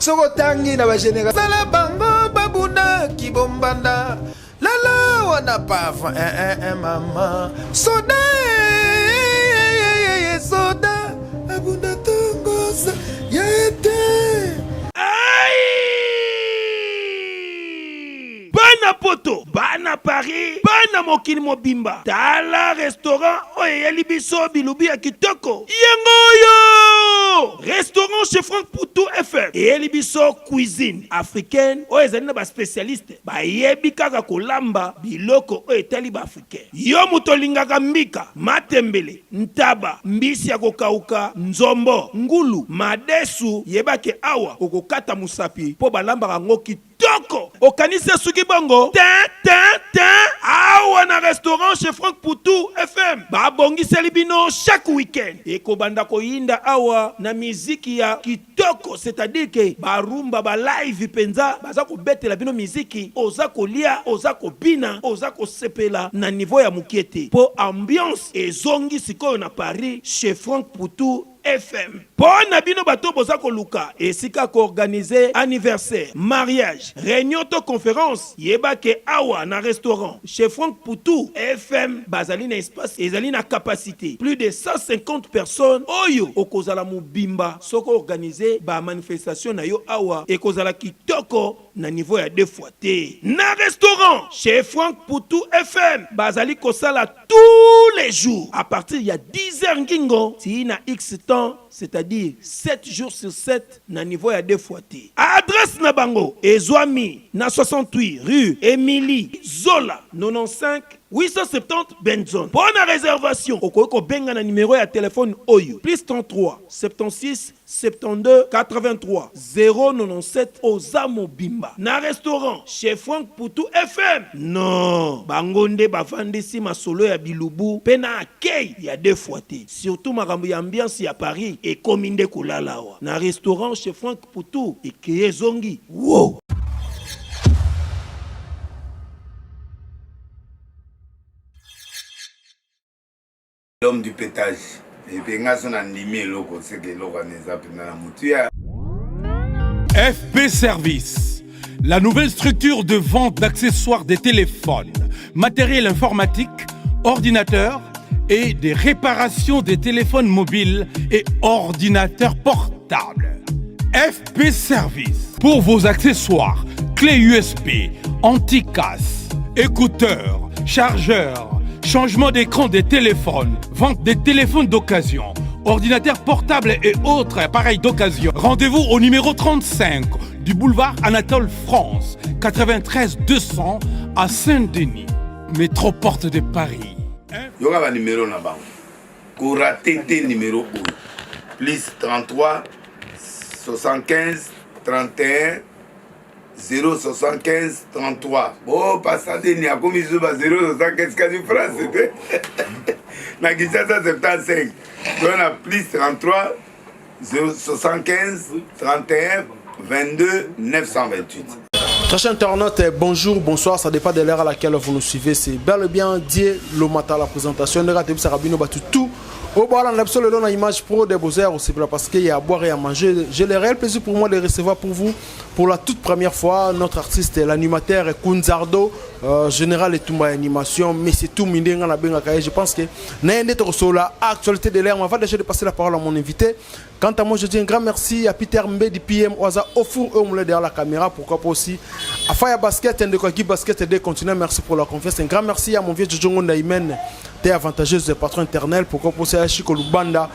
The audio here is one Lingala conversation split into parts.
soko tangi na ba général sala bango babuna kibombanda lala wana pava mama soda soda abunda tongoza yete Bana poto, bana Paris, bana mokili mobimba. Tala restaurant oye libiso bilubi ya kitoko. Yangoyo! Restaurant chez Franck Poutou FM. Et libiso cuisine africaine. Oye zani na ba spécialiste. Ba yebi kaka kolamba biloko oye tali ba africain. Yo mutolingaka mbika, matembele, ntaba, mbisi ya kokauka, nzombo, ngulu, madesu, yebake awa, okokata musapi, po balamba rango kitoko. Okanise suki bongo. Awa na restaurant chez Franck Poutou FM. Ba bongi selibino chaque week-end. Eko banda ko yinda awa na miziki ya kitoko. C'est-à-dire que ba rumba ba live penza. Baza ko bete la bino miziki. Oza ko lia, oza ko bina, oza ko sepela na niveau ya mukiete. Po ambiance et zongi sikoyo na Paris chez Franck Poutou FM. Bon abino bato boza koluka esika ko organiser anniversaire, mariage, réunion to conférence, yebake awa na restaurant chez Franck Poutou FM bazali na espace ezali na capacité plus de 150 personnes oyo okozala mubimba soko organiser ba manifestation na yo awa ekozala kitoko na niveau ya 2 fois te. Na restaurant chez Franck Poutou FM bazali kosala tous les jours à partir ya 10h ngingo ti na X temps, c'est-à-dire 7 jours sur 7 na niveau ya 2 fois te. Adresse na bango Ezwami na 68 rue Émilie Zola 95 870 Benzone. Bonne réservation. Okoko benga na numéro ya téléphone Oyo plus 33 76 72 83 097 Ozamo Bimba. Na restaurant chez Franck Poutou FM. Non, bangonde bavandisi masolo ya bilubu pena akei ya 2 fois te. Surtout makambo ya ambiance ya Paris et kominde kulalawa. Na restaurant chez Franck Poutou et Kiyezongi. Wow. L'homme du pétage. Et puis, on a animé l'eau, c'est que l'eau a FP Service, la nouvelle structure de vente d'accessoires des téléphones, matériel informatique, ordinateurs et des réparations des téléphones mobiles et ordinateurs portables. FP Service, pour vos accessoires, clés USB, anti-casse, écouteurs, chargeurs, changement d'écran des téléphones, vente des téléphones d'occasion, ordinateurs portables et autres appareils d'occasion. Rendez-vous au numéro 35 du boulevard Anatole France, 93 200 à Saint-Denis, métro Porte de Paris. Il y aura un numéro là-bas. Koura TT numéro 1. Plus 33 75 31 075 33. Bon, passez n'y a commis 075 quasi France, c'était. Na Kinshasa 75. Donc on a plus 33 075 31 22 928. Très chers internautes, bonjour, bonsoir, ça dépend de l'heure à laquelle vous nous suivez. C'est bel et bien Dieu Lomata la présentation de Rateb Sarabino Batutu. Au bord on a absolument une image pro des Beaux-Arts aussi parce qu'il y a à boire et à manger. J'ai le réel plaisir pour moi de recevoir pour vous pour la toute première fois notre artiste, l'animateur Kunzardo, général et tout animation, mais c'est tout mindé en Benga. Je pense que n'ayez sur la actualité de l'ère. On va déjà de passer la parole à mon invité. Quant à moi, je dis un grand merci à Peter Mbe du PM Oza au four et au moulin derrière la caméra. Pourquoi pas aussi à Faya Basket, de quoi Basket et des continents. Merci pour la confiance. Un grand merci à mon vieux Djongo Naïmen, t'es avantageuse de patron interne. Pourquoi pas aussi à Chico Lubanda.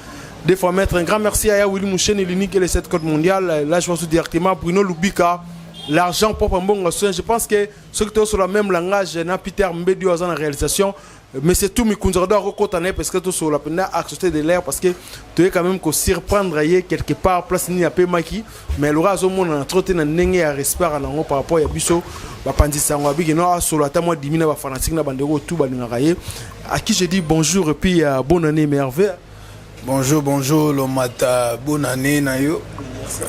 Des fois mettre un grand merci à Willy Mouchen et l'unique et les 7 codes mondiales. Là, je vois directement Bruno Lubika. L'argent propre un bon soin. Je pense que ceux qui sont sur le même langage, n'a Peter Mbe du Oza en réalisation. Mais c'est tout, mais qu'on doit reconnaître parce que tout sur la peine accepter de l'air parce que tu es quand même qu'on surprendre quelque part place ni à Pemaki mais le reste au monde a trotté dans n'engue à respirer en par rapport à biso va pandi sango abi no sur la tamo dimina va fanatique na bandero tout bandingaye à qui je dis bonjour et puis bonne année merveille. Bonjour, bonjour, Lomata, bonne année, Nayo.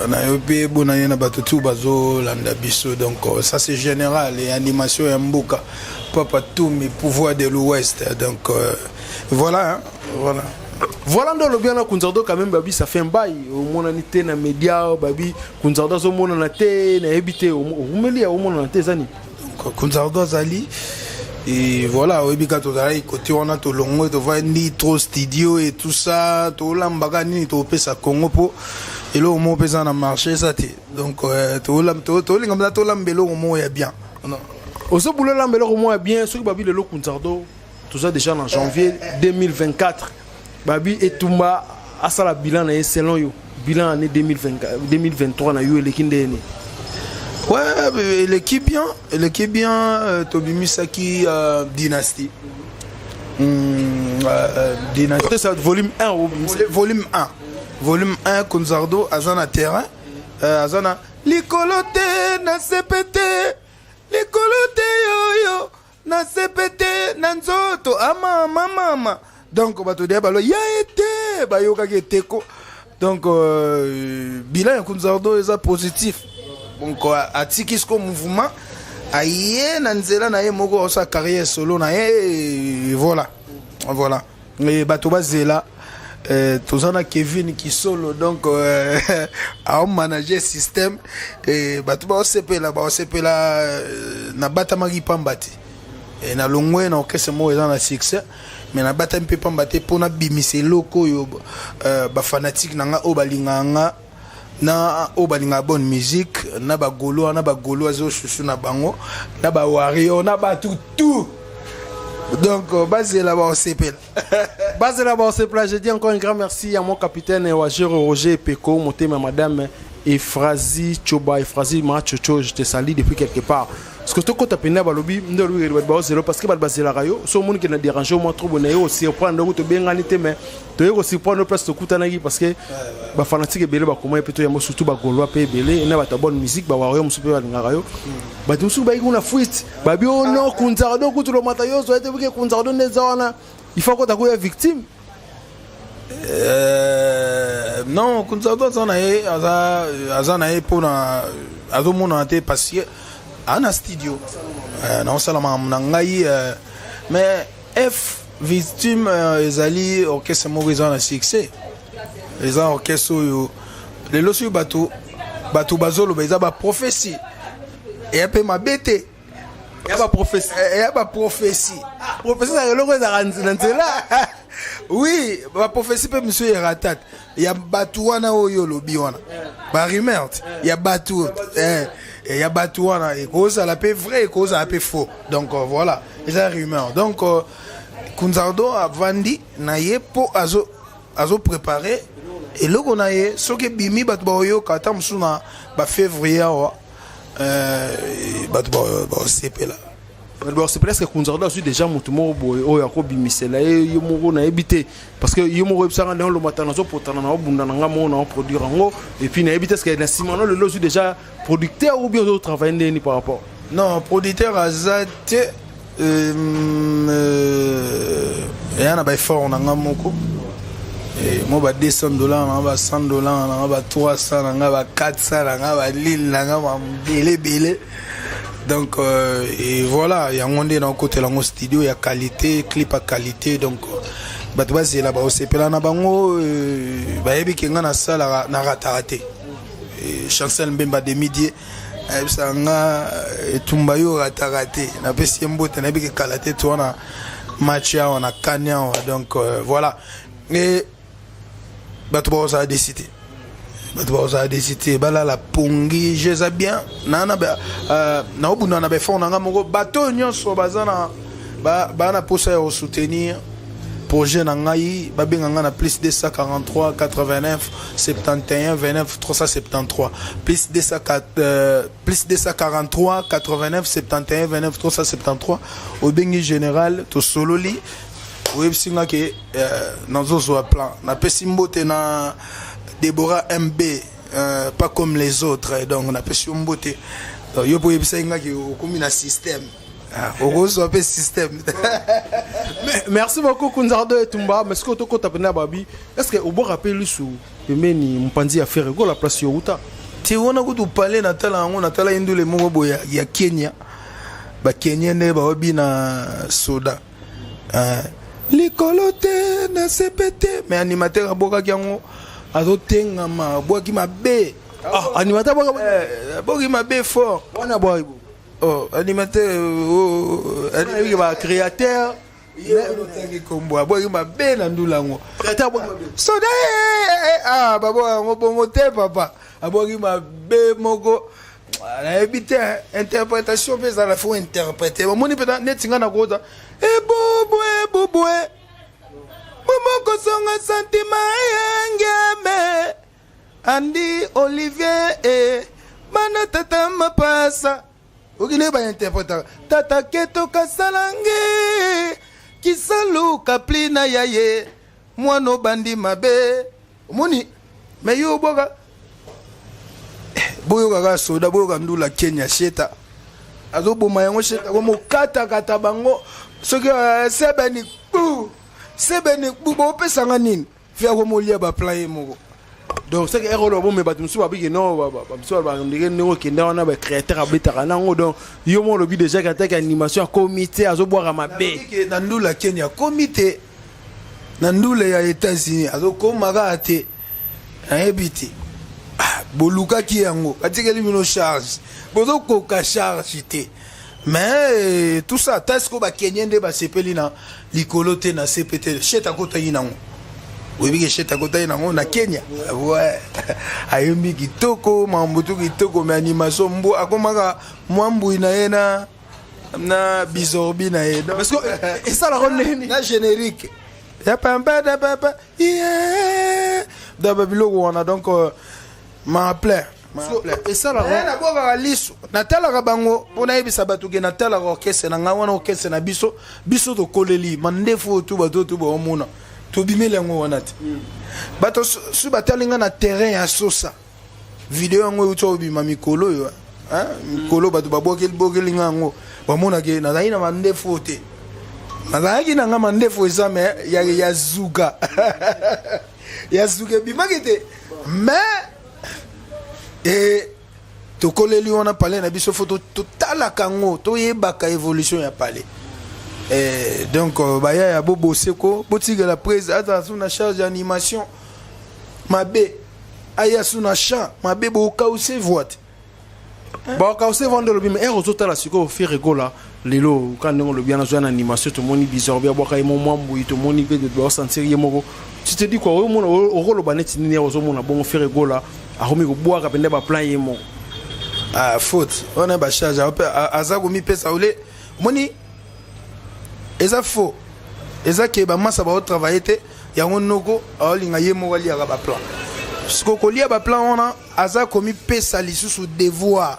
Nayo, bonne année, Nabatutu, Bazo, Landa Bisso. Donc, ça c'est général, et animation et Mboka. Papa, tous mes pouvoirs de l'Ouest. Donc, voilà, hein, voilà. Voilà dans le bien là Kunzardo quand même babi ça fait un bail au monde anité na média babi Kunzardo zo monde na té na habité au meli au monde na té zani Kunzardo Zali et voilà au bika to zali côté on a to longo to va ni trop studio et tout ça to lambaga ni to pesa Congo po et là au moins pesa na marché ça té donc to linga to lambelo au moins ya bien au so boulot lambelo au moins bien ce que babi le lo Kunzardo tout ça déjà en janvier 2024 Babi et Toumba a ça la bilan na selon yo bilan année 2023 na yo l'équipe de ouais l'équipe bien Tobi Misaki dynastie dynastie c'est volume 1 volume 1 Kunzardo azana terrain azana likolote na sepete likolote yo na sepete na nzoto mama donc bato de balo ya été ba yoka ke teko donc bilan Kunzardo est positif donc atiki ce mouvement aye na nzela na ye moko sa carrière solo na ye voilà mais bato bazela tozana Kevin qui solo donc a manager système et bato ba sepela na batamaki pambati et na longwe na okese mo dans la succès mais na bata mpe pambate pona bimise loko yo ba fanatique nanga obalinganga na obalinga bonne musique na ba golo azo chouchou na bango na ba wario na ba tout donc basé là-bas au CPL je dis encore un grand merci à mon capitaine Roger Peko monté ma madame Efrazi Choba Efrazi Machocho je te salue depuis quelque part parce que tout côté pena balobi ndolu ba zéro parce que ba basela rayo so monde qui na déranger moi trop bonne yo aussi prendre to benganité mais to yo aussi prendre place to kutanaki parce que ba fanatique belé ba comment peut ya surtout ba golwa pe belé na ba ta bonne musique ba wayo musupe ba ngarayo ba tusu ba ikuna fuite ba bi ono Kunzardo kutulo matayo so ete que Kunzardo nezawana il faut que ta ko victime non Kunzardo azana e pona azomona te parce que ana studio non seulement ngai mais F victime ezali orchestre mauvais en succès les orchestre yo les losu bato bazolo beza ba prophétie et un peu ma bête prophétie ça le ko za oui ba prophétie pe monsieur Eratat ya batu wana oyo lobi wana ba rumeur ya batu il y a Batouana et cause à la paix vrai et cause à la paix faux donc voilà les rumeurs donc Kunzardo a vendu naie pour azo préparer et le qu'on a ce que bimi batboyo kata msuna ba février CP là c'est presque Kunzardo aussi déjà mutumo boy o ya ko bimisela yo moko na ebité parce que yo moko ebsanga dans le matin nazo potana na obunda nga mo na produire ngo et puis na ebité parce que na Simon le losu déjà producteur ou bien d'autres travailler ni par rapport non producteur azate yana ba effort na nga moko et moi ba $200 na ba $100 na ba $300 na ba $400 na ba lille na ba belé donc et voilà il y a un dans côté là studio il y a qualité clip à qualité donc bato basi là ba osepela na bango ba yebi kinga na sala na raté chancel mbemba de midi sanga etumba yo raté na pesi mbote na biki kalaté to na match ya on a kanya donc voilà et bato ba ça a décidé bala la pongi je sais bien na obuna na befond na ngamo bato nyonso bazana na posa ya soutenir projet na ngai babenga na plus 243 89 71 29 373 plus 243 89 71 29 373 au bengi général to sololi websinga ke nazo zo plan na pesimbote na Déborah MB, pas comme les autres, donc on a pu beauté. Donc, yo pouvez penser que comme un système. Au gros, c'est un système. Merci beaucoup, Kunzardo et Toumba. Mais est-ce que tu as appelé Babi? Est-ce que vous vous rappelez sous le meni Mpanzi à faire la place sur Outa? Tu vois, on a parlé Natala, on a talé indou les mots il y a Kenya. Ba Kenya ne ba obi na soda. likolo te na sepete mais animateur abokaki yango azotengama abwaki mabe animateur aboki mabe fort wana boy animateur créateur otaki kombo aboki mabe na ndula yango créateur soda babo yango bongo te papa aboki mabe moko nayebi te interprétation mpe ezala fo interpréter omoni mpe neti nga na koza ebobwe momokosonga santima yangeme andi olivier bana tata mapasa okine bainterpréta tata keto kasalange kisaluka plina yaye mwana obandi mabe omoni me yo boka boyoka soda boyoka ndula Kenya sheta azoboma yango sheta komokata bango soki sebeni bopesanga nini fia komolia baplan ye moko donc c'est que erolo bon mais bato musu babiki non bamusu bandike ndenge kenda wana ba créateur abetaka nango donc yo mo lobi déjà kata ka animation ya comité azobwaka mabe na ndula Kenya comité na ndula ya États-Unis azokomaka te ayebi te bolukaki yango atikeli bino charge bozokoka charge te mais tout ça tasko bakenya nde basepeli na likolo te na CPT sheta kotayi nango oyebiki sheta kotayi nango na Kenya ouais ayembi kitoko mambutu kitoko mais animation mbo akomaka mwambui na ye na bizorbi na ye parce que et ça la ronne na générique ya pamba da papa yeah da babiloko wana donc ma plaît et ça la na boka liso natalaka bango pona yebisa bato ke natalaka orchestre na ngawana orchestre na biso to koleli mandefu tu bato tu ba omona to bimela ngo wana te bato su batalinga na terrain ya sosa video ngo uto obima mikolo yo mikolo bato babokeli ngo bamona ke na zaina mandefu te nazaki na nga mandefu ezame ya zuga ya zuga bimakete mais et to koleli wana parler na biso photo totala kango to yebaka évolution ya parler donc baya ya bobo seko botiga la prise ata suna charge animation mabe aya suna chant mabe bo kause voite ba kause vendre le bim ero totala siko fi rigola lelo quand on le bien dans une animation to moni bizarre bien boka mo mwambu to moni pe de doit sentir yemoko tu te dis quoi au mona au rolo baneti ni ozo mona bon fi rigola akomi koboaka pende ba plan yemo faute on a ba charge aza komi pesa ole moni eza faux eza ke ba masa ba travailler te yango noko alinga yemo wali ya ba plan siko ko lia ba plan ona aza komi pesa lisusu devoir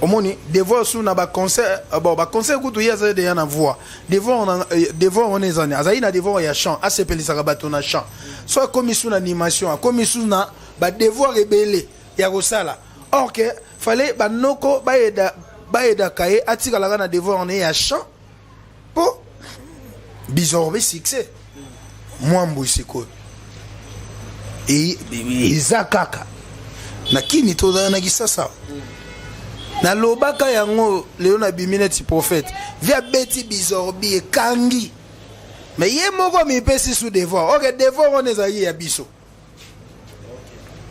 omoni devoir sous na ba concert ba concert kutu yaza de yana voix devoir on ezani azali na devoir ya chant asepelisa bato na chant soit comme sous animation comme sous na ba devoir rebelle ya kosala or que fallait ba noko baeda kaye atika la na devoir on ya chant pour bizorbe succès mwambu siko et izakaka na kini to na kisasa na lobaka yango leo na bimineti prophète via beti bizorbi e kangi mais ye moko mi pesi sous devoir ok devoir on ezali ya biso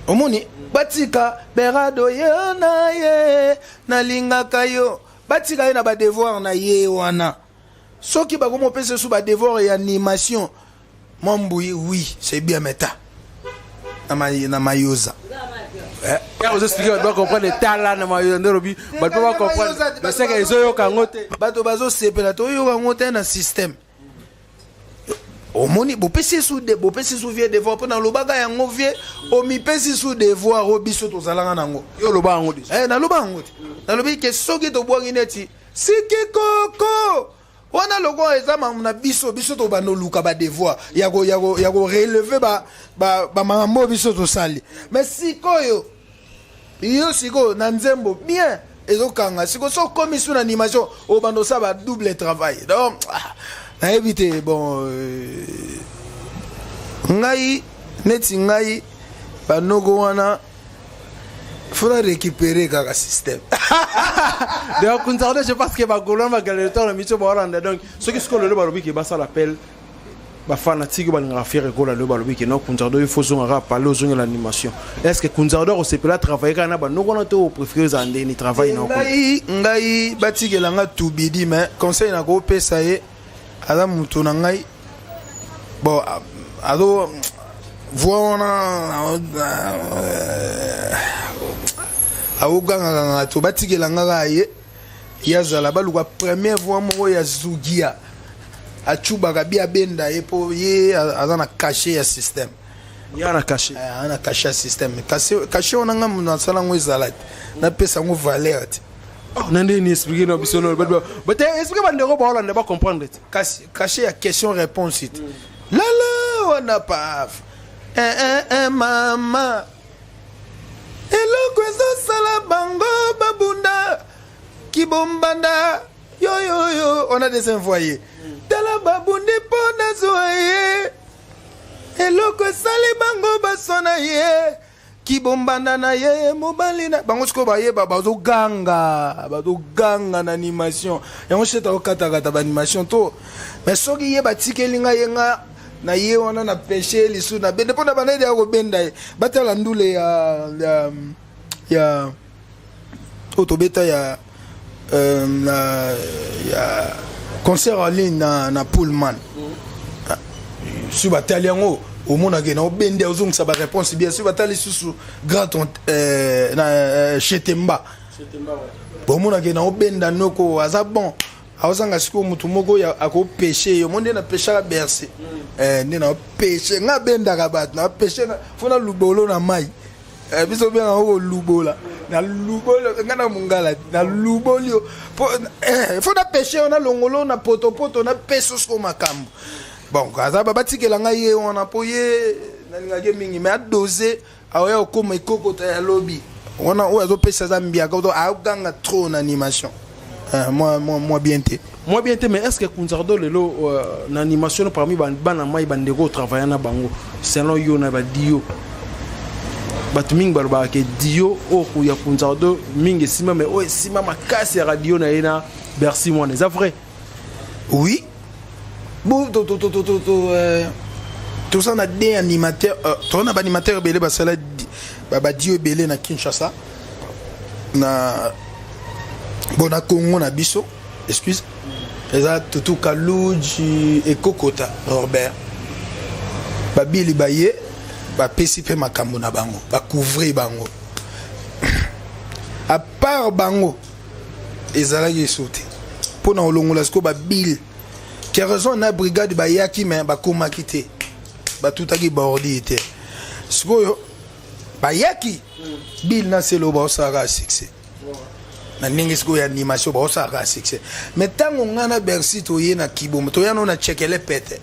omoni batika berado ye na ye na lingaka yo batika ye na ba devoir na ye wana soki ba komo pesi sous ba devoir ya animation mambui oui c'est bien meta na mayoza vous expliquez, vous comprendre les talents de ma yonderobi, vous pouvez comprendre. Mais c'est que les oyo kangote, bato bazo sepela to yo kangote na système. Omoni bo pesi sous vie devoir pour na lobaka yango vie o mi pesi sous devoir o biso to zalanga nango. Yo loba ngo dis. Na loba ngo. Na lobi ke soki to bwangi neti. Siki koko. Wana logo ezama na biso to bano luka ba devoir. Yago relever ba mambo biso to sali. Mais sikoyo yo siko na nzembo bien ezokanga siko so comme sur animation au bando ça va double travail donc na éviter bon ngai neti ngai banoko wana faudra récupérer le système. Donc, je pense que va Golan va gagner le temps, la mission va rendre. Donc, ce qui se colle le balobi qui ça l'appelle. Bah fanatique va nous faire école le balobi qui non Kunzardo il faut son parler aux gens de l'animation. Est-ce que Kunzardo on sait pas travailler quand on a nous on a tout préféré zandé ni travail non. Ngai batiki langa tubidi mais conseil na ko pesa ye ala mutu na ngai bon ado voana auganga to batiki langa ye yazala baluka première voix mo ya Zugia achuba kabia benda epo ye azana caché ya système yana caché ana caché système caché onanga muna sala ngwezala na pesa ngo valeur nande ni expliquer no bisono but expliquer ba ndeko ba Hollande ba comprendre caché ya question réponse it la on n'a pas mama eloko sala bango babunda kibombanda yo on a des envoyés tala babundi pona zoye eloko sali bango basona ye kibombanda na ye mobalina bango siko baye bazo ganga na animation yango cheta okata ba animation to mais soki ye batikelinga yenga na ye wana na pêcher lisu na bende pona banede ya ko benda batala ndule ya otobeta ya concert en ligne na Pullman. Sur Bataliango, au monde a au bende aux ça va réponse bien sur Batali sous grand na Chetemba. Au monde a au benda noko azabon. Awazanga siko mutu moko ya ako pêcher yo monde na pêcher à Bercy. Na pêcher nga benda kabat na pêcher fona lubolo na mai. Biso bien au lubola. Na lubolo ngana mungala na lubolio faut na pêcher on a longolo na poto na peso so makambo bon kaza baba tikela ngai on a poye na ngage mingi mais a doser aoya okoma ikoko ta lobby on a ozo pesa zambia ko a ganga trop en animation moi bien té mais est-ce que Kunzardo lelo na animation parmi bana mai bandeko travailler na bango selon yo na ba dio Batming barba ke dio o ya Kunzardo mingi sima mais o sima makasi ya radio na ina Bercy moi c'est vrai oui bon tout ça on a des animateurs on a des animateurs belé basala baba dio belé na Kinshasa na bona Congo na biso excuse eza tutu Kaluji et Kokota Robert babili baye ba pesi pe makambo na bango ba couvrir bango à part bango ezala yesote pona olongola sko ba bill qui a raison na brigade ba yaki mais ba koma kité ba tutaki ba ordi était sko yo ba yaki bill na selo ba osara succès na ningi sko ya animation ba osara succès mais tango ngana Bercy to yena kibomo to yana na chekele pete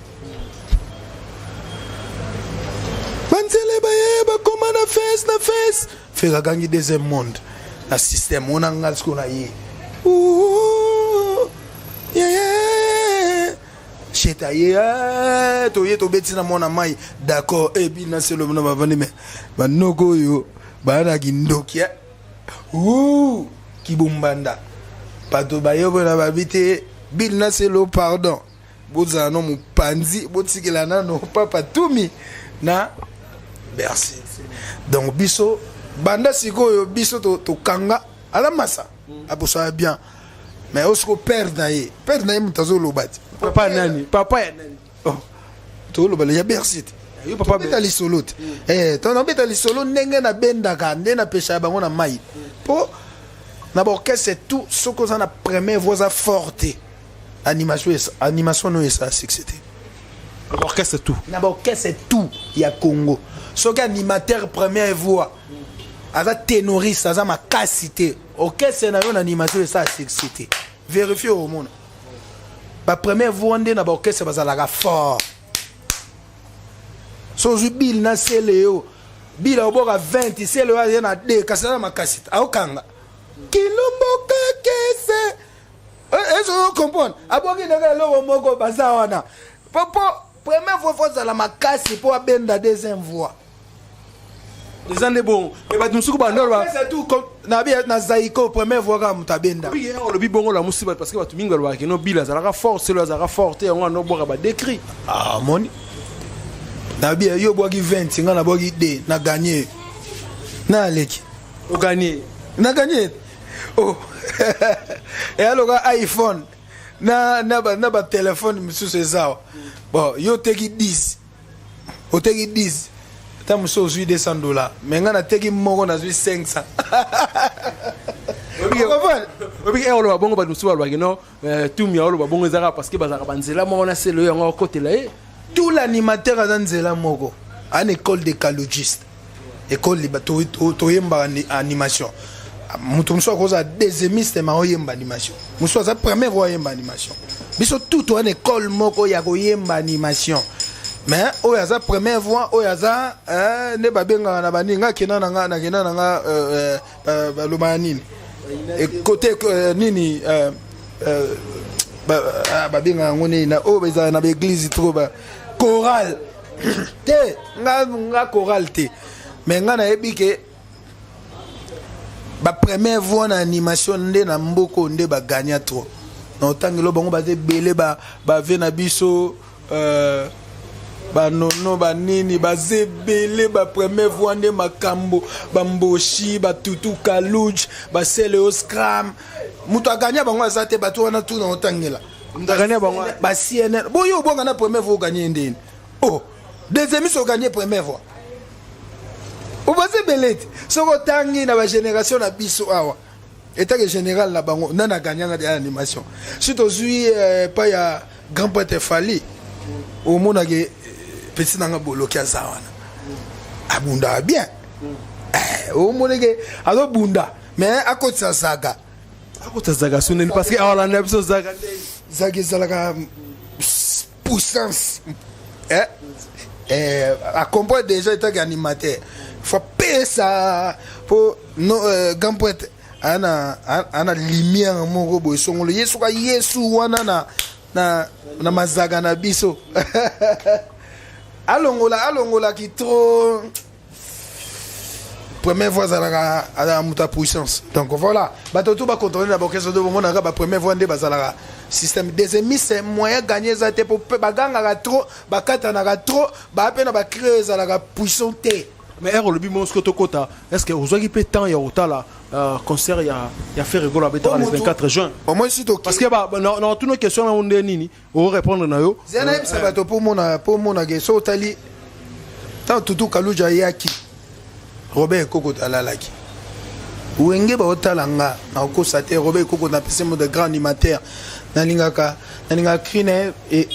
comment na face faire gagner deuxième monde la système on a ngal ce qu'on a yé cheta yé to yé to beti na mona mai d'accord et puis na c'est le nom va venir mais ba noko yo ba na kindokia kibumbanda pato ba yo na ba bité bil na c'est le pardon boza no mu panzi botikela na no papa tumi na Merci. Donc biso banda sikoyo biso to kanga ala masa abosa bien mais osko perdre mutazo lobati papa ya nani oh to lobale ya Bercy yo papa beta li solote to na beta li solo ndenge na benda ka ndena pesha bango na mai po na borke c'est tout ce que ça na première voix forte animation no esa succès. L'orchestre c'est tout. L'orchestre c'est tout. Il y a Congo. Ce animateur première voix, aza ténoriste, aza ma capacité. Orchestre c'est un animateur ça c'est vérifier au monde. La première voix on est dans l'orchestre c'est la fort. So Bill na Léo. Bill a bora 20, c'est le a na 2 kasana ma cassette. Aokanga. Kilombo kese. Est-ce que vous comprenez? Aboki na lo moko bazawana. Popo première fois faut la makasi pour benda deuxième voix. Les années bon. Mais bah nous sommes pas dans là. C'est tout comme na Zaiko première fois quand mutabenda. Oui, le bibongo la musiba parce que ba tuminga lo akino bila za la force lo za la forte on no boka ba décrit. Ah moni. Na bien yo boki 20 nga na boki D na gagner. Na aleki. Au gagner. Na gagner. Oh. Et alors iPhone na ba téléphone monsieur César. Bon, yo teki 10. O teki 10. Ta muso ozui $200 mais nga na teki moko na zui 500. Obi e olo bongo ba nusu ba kino tout mi olo ba bongo zara parce que bazaka banzela mo na selo yango côté là. Tout l'animateur a nzela moko en école de calogiste. École de to yemba animation. Mutu muso koza deuxième ma oyemba animation. Muso za premier oyemba animation. Biso tout en école moko ya koyemba animation. Mais oyaza première voix oyaza ne babenga na baninga kinana nga lo manini. Et côté nini babenga ngoni na obeza na l'église trop ba chorale te nga chorale te mais nga na ebike ba première voix na animation nde na mboko nde ba gagner trop na otangelo bango ba te belé ba vena biso ba nono ba nini ba zebele ba première voix nde makambo ba mboshi ba tutu kaluj ba seleo scram muto a gagné bango azate ba to wana tout na otangela Muta gagné bango ba CNN boyo bonga na première voix gagner ndeni oh deuxième so gagner première voix o ba zebele soko tangi na ba génération na biso awa état général la bango nana gagnanga de animation surtout zui pas ya grand poète Fali au monde que petit nanga boloki azawana abunda bien au monde que alo bunda mais à côté ça zaga sonne parce que ala na biso zaga zalaka puissance à comprendre déjà état animateur faut payer ça pour no grand poète ana lumière moko boy songolo yesu ka yesu wana na mazaga na biso alongola qui trop première fois à la muta puissance donc voilà bato tout ba contrôler na bokeso de mona ba première fois nde bazala système des émis c'est moyen gagner ça pour baganga trop bakata na trop ba pena ba créer ça la puissance. Mais le bimon ce que kota est-ce que vous avez peut temps ya otala concert ya fait rigolo avec le 24 juin au moins si parce que non toutes nos questions on est nini on répondre na yo zena ça bato pour mona ke so tali tant tutu kaluja yaki Robert Koko alalaki wenge ba otala nga na ko sate Robert Koko na pese mo de grand animateur na lingaka krine et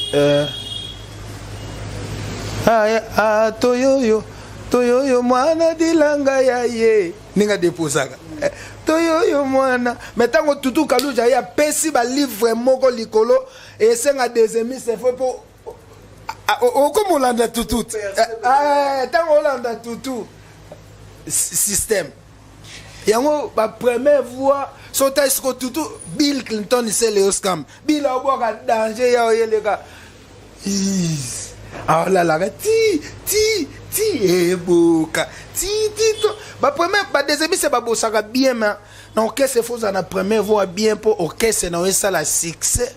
toyoyo mwana dilanga ya ye ninga deposaka toyoyo mwana metango tutu kaluja ya pesi ba livre moko likolo et senga des amis c'est fait pour comme Hollande tutu tango Hollande tutu système yango ba première voix sota isko tutu Bill Clinton c'est le scam Bill aboka danger ya oyeleka ah là là ti eboka ti ba première ba deuxième c'est ba bosaka bien mais na orchestre faut na première voix bien pour orchestre na ça la succès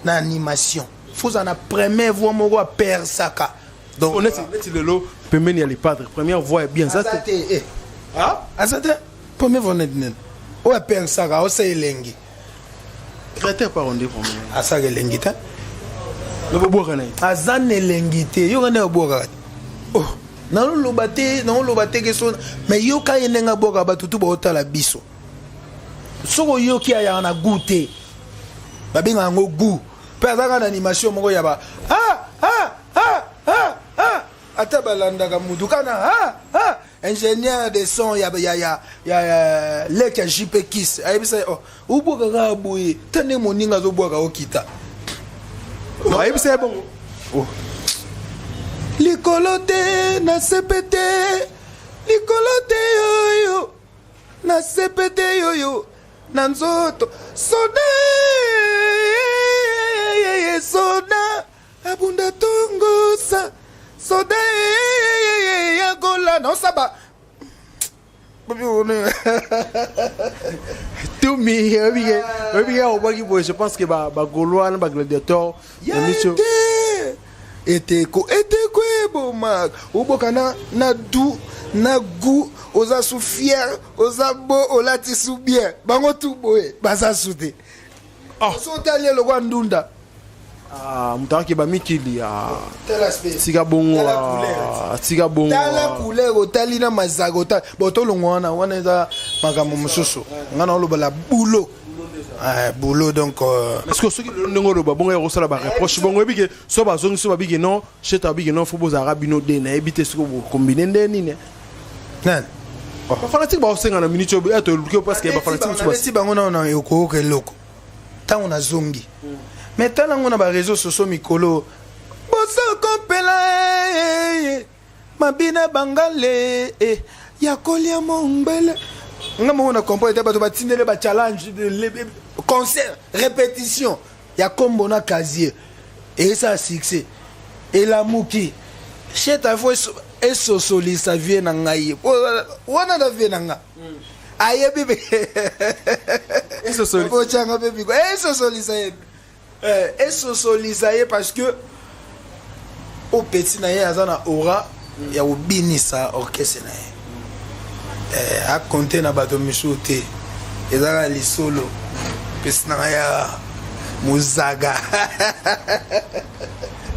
na animation faut na première voix moko persaka donc on est le lot pemeni ya les padres première voix est bien ça azate première voix net o persaka o say lengi créateur par on dit pour moi asaka lengi ta no boboka na azane lengi te yo kana boboka oh na lobate ke so mais yo ka yenenga boka batutu ba otala biso soko yo ki aya na goûter babinga ngo goût pe azaka na animation moko ya ba ata balanda ka mudu kana ingénieur de son ya leka JP Kiss ayebisa oh uboka ka boye tane moninga zo boka okita ayebisa bon oh likolote na sepete likolote yoyo na sepete yoyo na nzoto soda abunda tongosa soda ya gola no saba Tout mi je pense que Gaulois ba gladiateur était quoi bon mag uboka na du na goût aux sous fier aux abo au lati sous bien bango tout boé baza souté sont allés le Rwanda mutaki ba mikili tel aspect tika bongo tala couleur otali na mazagota boto longwana wana za makambo mususu ngana lo bala boulot boulot donc est-ce que ceux qui n'ont pas bon et reçoit la reproche bon et bien so ba zongi so ba bigi non chez ta bigi non faut boza rabino de na ebité ce que vous combiner ndeni ne nan ba fanatique ba 50 minutes et to luke parce que ba fanatique so ba si bango na yoko ke loko tango na zongi mais tango na ba réseaux sociaux mikolo boso kompela mabina bangale ya kolia mongbele ngamo na comprendre bato batindele ba challenge de concert répétition ya kombo na casier et ça succès et la muki chez ta fois et sosoli sa vie na ngai wana da vie na nga aye bebe et sosoli bo changa bebe et sosoli sa et sosoli sa parce que au petit na ya zana aura ya obinisa orchestre na a compter na bato misute ezala lisolo pesna ya muzaga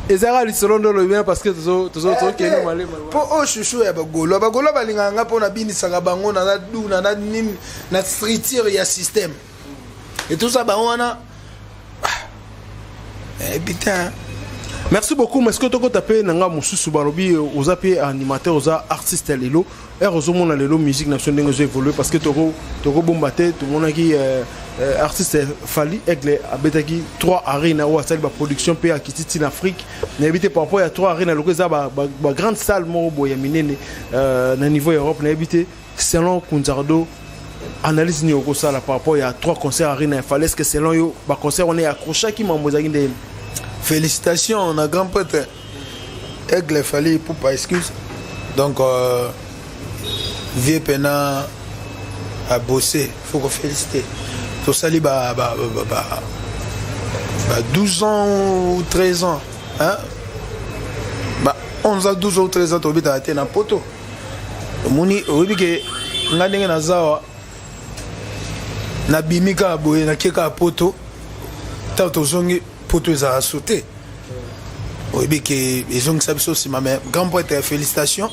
ezala lisolo ndo bien parce que tozo keno malé po o chouchou ya bagolo balinganga po na binisanga bango na duna na nim na structure ya système et tout ça ba wana putain. Merci beaucoup. Mais est-ce que tu as tapé nanga mususu balobi aux appels animateurs aux artistes lelo et aux hommes lelo musique nationale nous évoluer parce que toko bombaté tout le monde qui artiste Fally Aigle abetaki 3 arena ou celle ba production pe à Kititi en Afrique n'habité par rapport à 3 arena loko za ba grande salle mo boya minene na niveau Europe n'habité selon Kunzardo analyse ni oko ça par rapport à 3 concerts arena il fallait que selon yo ba concert on est accroché qui m'embozaki ndé. Félicitations, on a grand prêtre Aigle Fally pour pas excuse. Donc, vieux pena à bosser, faut qu'on félicite. Tout ça, 12 ans ou 13 ans. Hein? 11 ans, 12 ans ou 13 ans, tu as été dans le poteau. Moni, oui, que ngandenge na zawa na bimika boye na keka poto. Tant zongi poto za sauté. Oui, que ils ont ça aussi mais grand prêtre félicitations.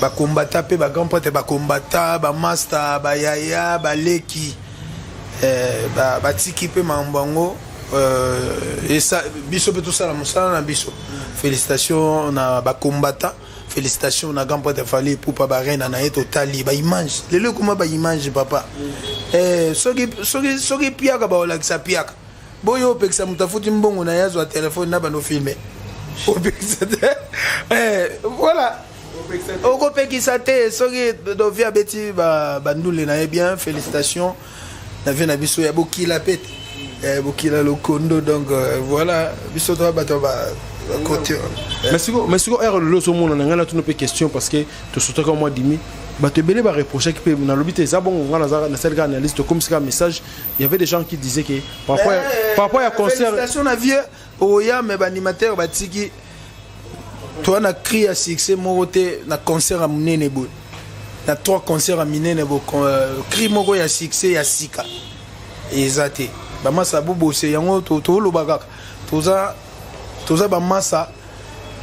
Ba combattant pe ba grand prêtre ba combattant ba master ba yaya ba leki ba tiki pe mambango et ça biso pe tout ça la musala na biso. Félicitations on a ba combattant. Félicitations on a grand prêtre Fally pour pas ba reine na eto tali ba image. Lelo comment ba image papa. Soki piaka ba ola sa piaka. Boyo peksa mutafuti mbongo na yazo a téléphone na bano filmer. Voilà. Oko pekisa te soki do via beti ba ndule na bien félicitations. Na vient na biso ya bokila pete. Bokila lokondo donc voilà biso to ba côté. Merci beaucoup le so mona ngana tu no pe question parce que to soto comme moi dimi. Bah te belé va reprocher que dans l'obité ça bon on a na celle analyste comme ça message il y avait des gens qui disaient que par rapport à concert félicitations na vieux oya mais animateur batiki toi na cri à succès moroté na concert à munene bo na 3 concerts à minene bo cri moko ya succès ya sika ezate ba masa bobo c'est yango to lo bagaka toza ba masa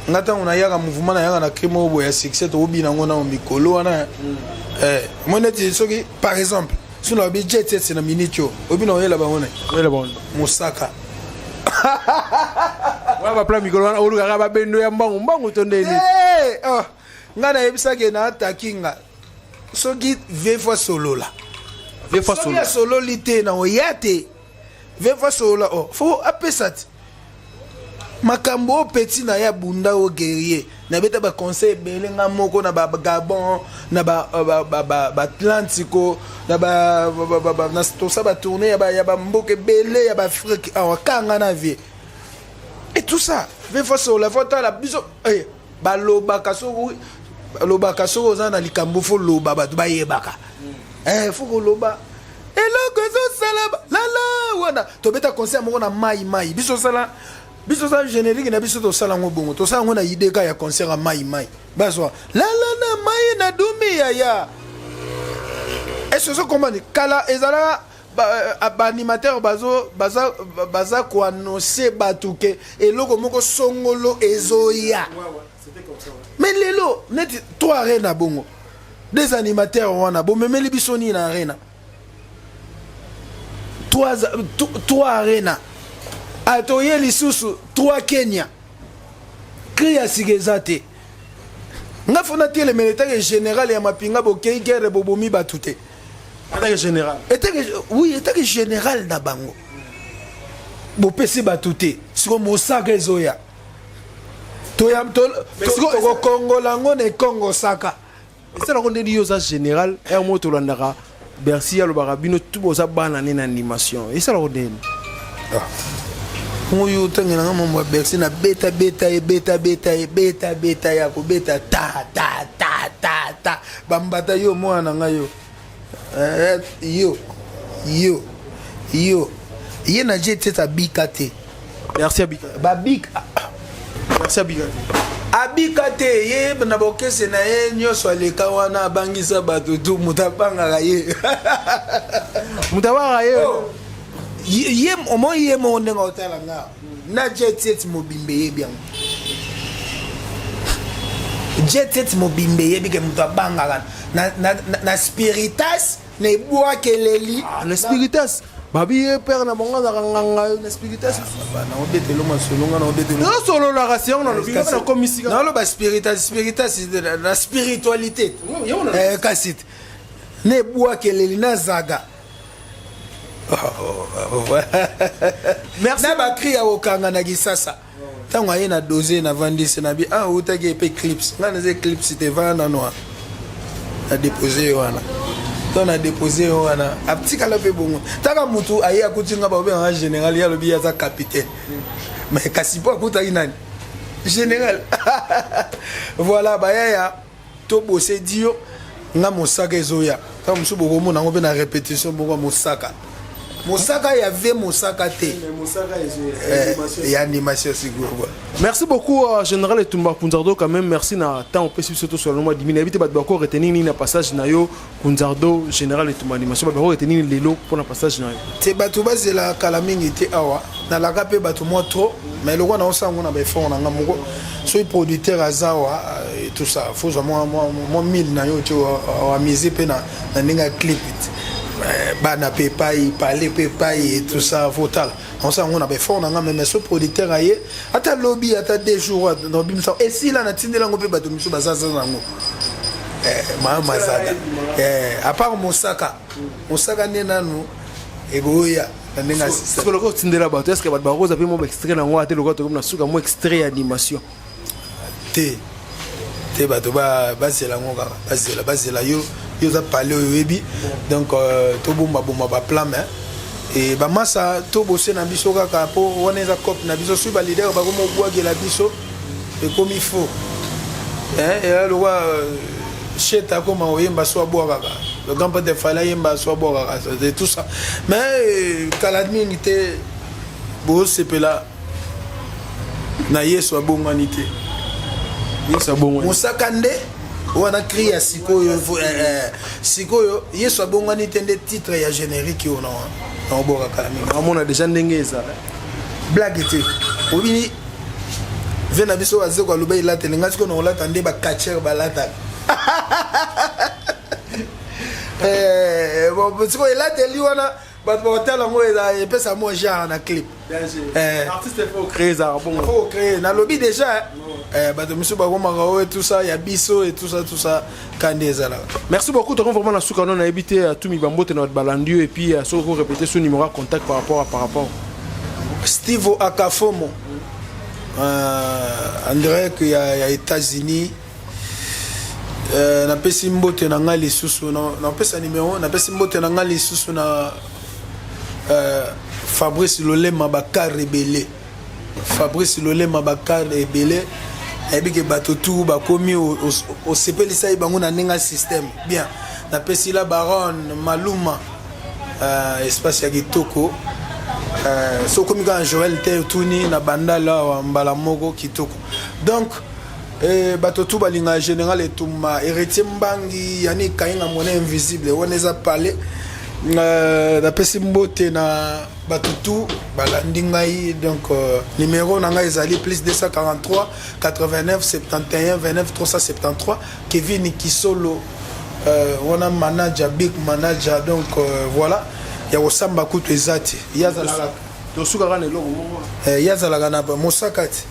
ngata on a yaka mouvement na yaka na crime bo ya succès to bina ngona o mikolo wana moneti soki par exemple sur le budget c'est na minitio obina o yela ba ngona yela ba musaka wa ba plan mikolo wana oluka ba bendo ya mbangu to ndeni ngana yebisa ke na atakinga soki 20 fois solo la 20 fois solo solo lité na o yate 20 fois solo faut apesati makambo petit na ya bunda o guerrier na beta ba conseil belenga moko na ba Gabon na ba Atlantico na ba na to ça ba tourner ya ba mboke belé ya ba Afrique awakanga na vie et tout ça veut faire sur la photo la biso baloba kaso loba kasoko za na likambo fo loba ba ba yebaka fo ko loba eloko ezosala lala wana tobeta concert moko na mai biso sala générique na biso tosala ngo bongo tosala ngo na ideka ya concert à mai bazwa lala na mai na dumi ya est-ce que comment kala ezala animateur baza ko annoncer batuke eloko moko songolo ezoya mais lelo net toi arena bongo des animateurs wana bo memeli bisoni na arena toi arena atoye lisusu toi Kenya kriya sigezate nga fona tiele militaire général ya mapinga bokei guerre bobomi batute général. Oui, était général na bango. Bo pesi batute. Siko mosaka ezoya. Toyam to Congo lango ne Congo saka. C'est là qu'on dit yosa général et moi to landaka Bercy lo barabino tout boza bana na animation. Et ça là on dit. Moyo tangena ngamo Bercy na beta ya ko beta ta bambata yo mwana ngayo. Yo ye na jet abikate merci abikate merci abikate ye na bokese na ye nyoso aleka wana abangisa bato tu mutabanga ye mutawa ye omo ye mo ndenga otala nga na jet mobimbe ye bien jet mobimbe ye bike mutabanga na spiritas ne boa keleli na spiritas babi père na bonga na spiritas na obetelo masolonga na obetelo no solo la ration na lobinga na komisika na lo ba spiritas la spiritualité kasit ne boa keleli na zaga merci na ba kriya okanga na gisasa tango aye na doser na vandise na bi utaki pe clips ngana ze clips te vana noa a déposé wana on a déposé wana a petit kala pe bongo taka mutu aye akutinga ba en général ya lobi ya za capitaine mais kasipo akuta inani général voilà ba ya to bosé dio nga mosaka ezoya ta musu boko mona ngo pe na répétition boko mosaka ya ve mosaka te et animation sigurwa. Merci beaucoup général Etumba Kunzardo quand même merci na temps on peut surtout sur le mois 10 minutes habité ba ko retenir ni na passage na yo Kunzardo général Etumba animation ba ko retenir lelo pour na passage na yo te batu bazela kala mingi te awa na la kape batu mo trop mais le roi na osango na ba fond na ngamoko so producteur azawa et tout ça faut moi 1000 na yo tu wa mise pe na ninga clip bana pepai parler pepai et tout ça votal on sait on a fait fort on a même ce producteur aye ata lobby ata des jours dans bimsa et si là na tindela ngo pe bato miso bazaza nango mama zaga à part Mosaka ne nanu eboya ndinga c'est que le ko tindela bato est-ce que bato baroza pe mo extrait nango ate le ko to comme na suka mo extrait animation te bato bazela ngo bazela yo za parler au webi donc to bomba ba plan mais et ba masa to bosser na biso kaka po wana za cop na biso su ba leader ba ko mo bua ke la biso et comme il faut et là le roi cheta comme oyemba so boa kaka le grand père de Fala yemba so boa kaka c'est tout ça mais kaladminité bo sepela na yeso abonganité yeso abonganité musakande wana cria sikoyo yeso abongani tende titre ya générique ona na boka kala mingi amona déjà ndengeza blague te obini vena biso azeko aloba ilate ngati ko na olata nde ba catcher balata bon siko ilate liwana but hotel ngo eza pesa mo genre na clip artiste faut créer ça bon faut créer na lobby déjà bato monsieur bagomaka et tout ça ya biso et tout ça kandeza là. Merci beaucoup to vraiment na suka non a évité à tout mi bambote notre balandio et puis so ko répéter son numéro de contact par rapport Steve Akafomo André qui a États-Unis na pesi mbote na ngali susu na pesa numéro na pesi mbote na ngali susu na Fabrice Lolema Bakar rebelle Fabrice Lolema Bakar rebelle ebike bato tout bakomi au sepelisa bango na ndenge système bien na pesi la baronne Maluma espace ya kitoko so komi ka Joël te tuni na bandala wa mbala moko kitoko donc bato tout balinga général etumba héritier mbangi yani kainga mona invisible oneza parler na pesi mbote na bato tout balandi ngai donc numéro na ngai ezali plus 243 89 71 29 373 Kevin Kisolo wana manager big manager donc voilà ya kosamba kutu ezati yazalaka tosukaka na eloko moko yazalaka na mosaka ti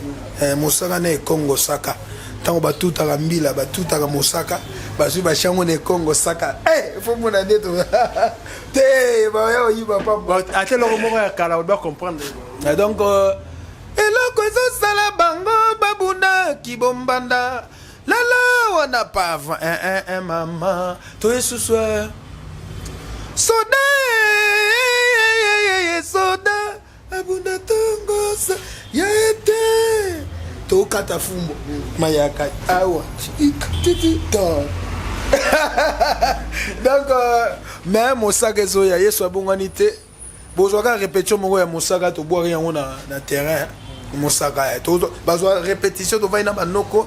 mosaka na ekongo saka ntango batutaka mbila batutaka mosaka bazwi bashango na ekongo saka fo mona nde to te baya oyiba papa ate eloko moko ya kala oba comprendre donc eloko ezosala bango babunda kibombanda lala wana pava mama to esuswa soda soda abunda tongosa ya ete to kata fumbo mayaka awa donc mais mosaka ezoya yesu abongwani te bozwaka répétition moko ya mosaka tobwaki yango na terrain mosaka bazwa répétition tovai na banoko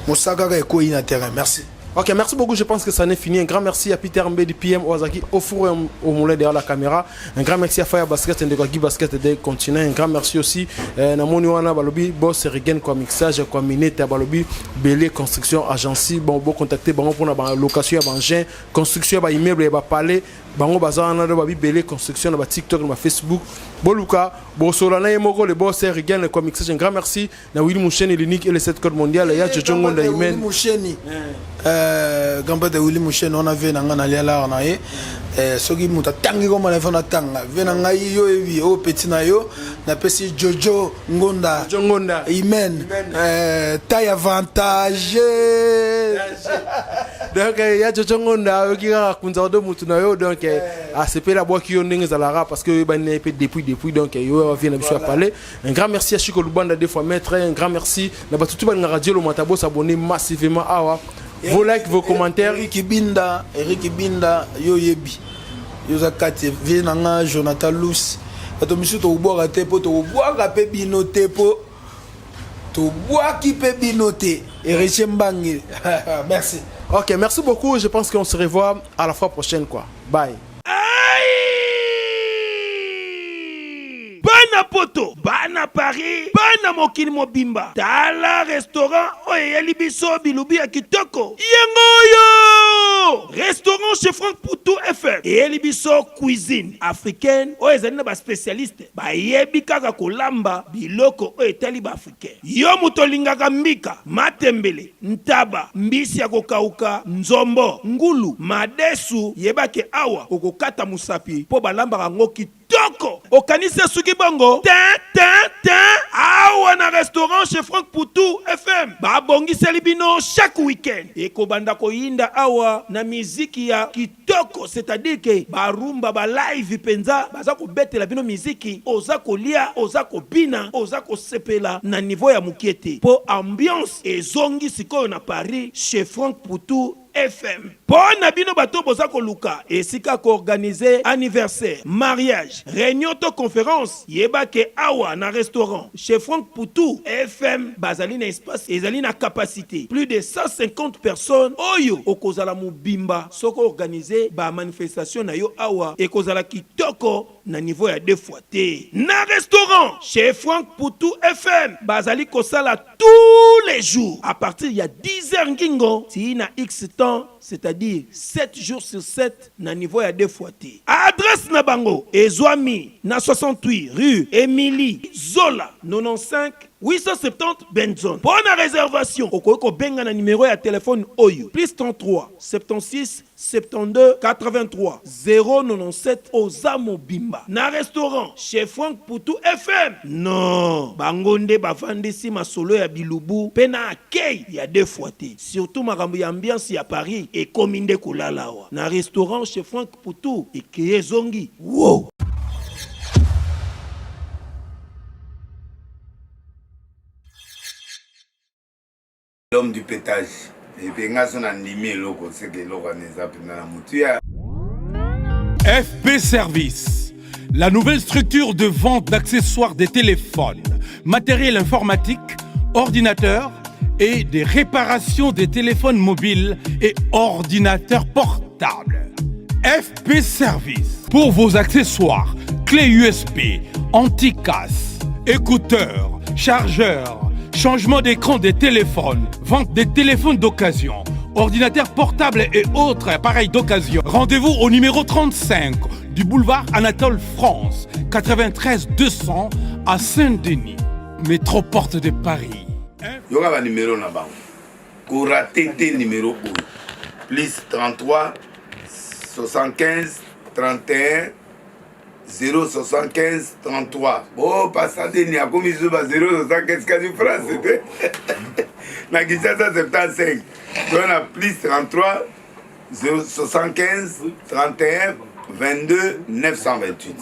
mosaka kaka ekoyi na terrain merci. Ok, merci beaucoup. Je pense que ça n'est fini. Un grand merci à Peter Mbedi PM Ozaki au four et au moulin derrière la caméra. Un grand merci à Fire Basket et Ndegwagi Basket de continent. Un grand merci aussi à Namoni Wana Balobi Boss Regen quoi mixage quoi minute Balobi Belé construction agency bon contacter bon pour la location à Bangin construction à immeuble et palais bango bazar na babi Belé construction na TikTok na Facebook Boluka Bosolana et Moko le Boss Regen quoi mixage. Un grand merci na Willy Moucheni l'unique et le 7 code mondial ya Jojongo Ndaimen gamba de Willy Mouchen on avait na ngana lela na ye soki muta tangi ko mala fona tanga vena ngai yo ebi o petit na yo na pesi Jojo Ngonda Imen taille avantage donc ya Jojo Ngonda qui a kunza do mutu na yo donc a sepé la bois qui yo ndenge zalara parce que ba ne pe depuis donc yo vient na biso parler. Un grand merci à Chico Lubanda deux fois maître, un grand merci na batutu ba radio le matabo s'abonner massivement awa vos likes, vos commentaires. Eric Binda, yo yebi. Yo zakati, vienanga Jonathan Lous. Bato misu to boire tepo, to boire pe binote po. To boire qui pe binote. Eric Mbangi. Merci. Ok, merci beaucoup. Je pense qu'on se revoit à la fois prochaine quoi. Bye. Bana poto, bana Paris, bana mokili mobimba. Tala restaurant oye libiso bilubi ya kitoko. Yengoyo! Restaurant chez Franck Poutou FM. Et libiso cuisine africaine. Oye zani na ba spécialiste. Ba yebi kaka kolamba biloko oye tali ba africain. Yo mutolingaka mbika, matembele, ntaba, mbisi ya kokauka, nzombo, ngulu, madesu, yebake awa, okokata musapi, po balamba rango kitoko. Okanise suki bongo. Awa na restaurant chez Franck Poutou FM. Ba bongi selibino chaque week-end. Eko banda ko yinda awa na miziki ya kitoko, c'est-à-dire que ba rumba ba live penza, baza ko betela bino miziki, oza ko lia, oza ko bina, oza ko sepela na niveau ya mukiete. Po ambiance ezongi sikoyo na Paris chez Franck Poutou FM. Pona bino bato boza ko luka esika ko organiser anniversaire, mariage, réunion to conférence, yeba ke awa na restaurant chez Franck Poutou FM bazali na espace ezali na capacité plus de 150 personnes oyo okozala mubimba soko organiser ba manifestation na yo awa ekozala kitoko na niveau ya 2 fois te. Na restaurant chez Franck Poutou FM bazali kosala tous les jours à partir ya 10h ngingo ti na X temps, c'est-à-dire 7 jours sur 7 na niveau ya 2 fois te. Adresse na bango Ezwami na 68 rue Émilie Zola 95 870 Benson. Pour la réservation, au benga na numéro ya téléphone Oyo plus 33 76 72 83 097 Ozamo Bimba. Na restaurant chez Franck Poutou FM. Non, bangonde bavandisi masolo ya bilubu pena akei ya 2 fois te. Surtout makambo ya ambiance ya Paris et kominde kulalawa. Na restaurant chez Franck Poutou et Kezongi. Wow. l'homme du pétage. Et puis, on a son animé, c'est que l'on a la mouture. FP Service, la nouvelle structure de vente d'accessoires des téléphones, matériel informatique, ordinateurs et des réparations des téléphones mobiles et ordinateurs portables. FP Service, pour vos accessoires, clés USB, anti-casse, écouteurs, chargeurs, changement d'écran des téléphones, vente des téléphones d'occasion, ordinateurs portables et autres appareils d'occasion. Rendez-vous au numéro 35 du boulevard Anatole France, 93 200 à Saint-Denis, métro Porte de Paris. Il y aura un numéro là-bas. Kouraté numéro 1. Plus 33 75 31 075 33. Oh, passez ni à comme ils ont 075 quasi France. Na Kinshasa 75. On a plus 33 075 31 22 928.